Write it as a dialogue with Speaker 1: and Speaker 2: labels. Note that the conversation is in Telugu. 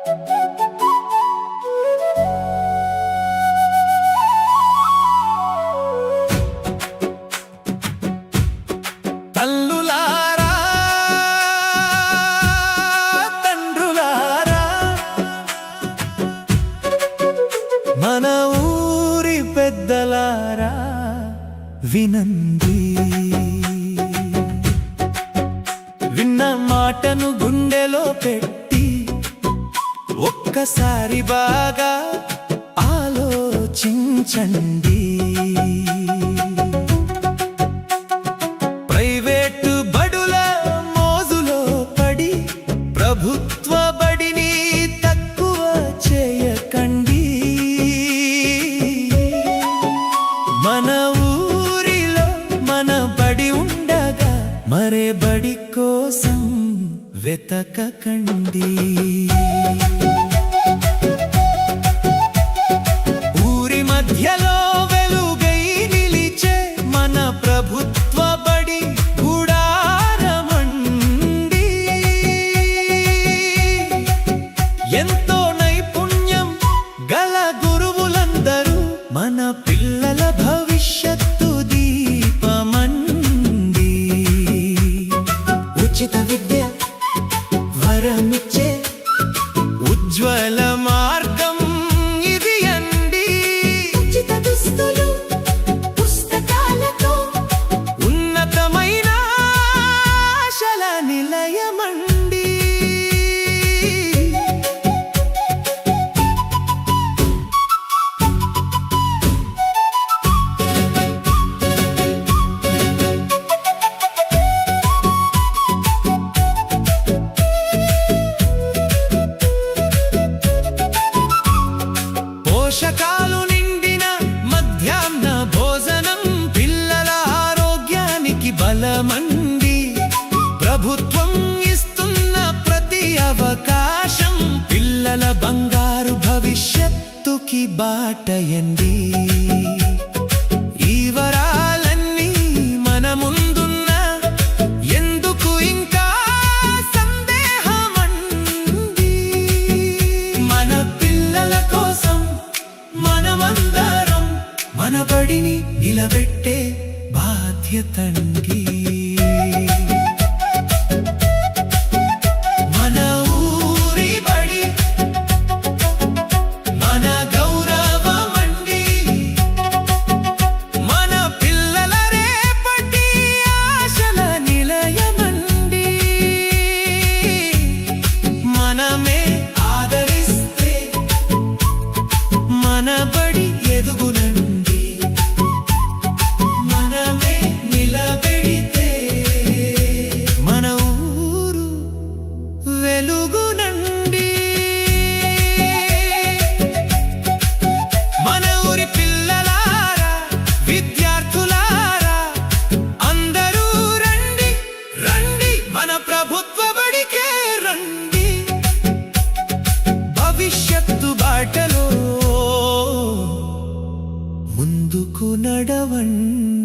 Speaker 1: తల్లులారా తండ్రులారా మన ఊరి పెద్దలారా వినండి, విన్న మాటను గుండెలో పెట్టి ఒక్కసారి బాగా ఆలోచించండి. ప్రైవేటు బడుల మోజులో పడి ప్రభుత్వ బడిని తక్కువ చేయకండి. మన ఊరిలో మన బడి ఉండగా మరే బడి కోసం వెతకకండి. ఊరి మధ్యలో వెలుగై నిలిచే మన ప్రభుత్వ బడి గుడారమండి. ఎంతో నైపుణ్యం గల గురువులందరూ మన పిల్లల భవిష్యత్తు దీపమండి. ఉచిత విద్య వరమిచ్చే ఉజ్వల మార్గం ఇది అండి.
Speaker 2: ఉచిత దుస్తులు పుస్తకాలతో
Speaker 1: ఉన్నతమైన ఆశల నిలయమండి. పోషకాలు నిండిన మధ్యాహ్న భోజనం పిల్లల ఆరోగ్యానికి బలమండి. ప్రభుత్వం ఇస్తున్న ప్రతి అవకాశం పిల్లల బంగారు భవిష్యత్తుకి బాటయండి. ఈ వరాలన్నీ మన ముందున్న ఎందుకు ఇంకా సందేహమండి. మన పిల్లల కోసం మనమందరం మన బడిని నిలబెట్టే బాధ్యతండి. మన ఊరి బడి మన గౌరవమండి. మన పిల్లల రేపటి ఆశల నిలయమండి. మనమే ఆదరిస్తే మన బడి ఎదుగునండి. మనమే నిలబెడితే మన ఊరు వెలుగునండి. మన ఊరి పిల్లలారా విద్యార్థులారా అందరూ రండి రండి మన ప్రభుత్వ బడికే రండి. భవిష్యత్తు బాటలో ముందుకు నడవండి.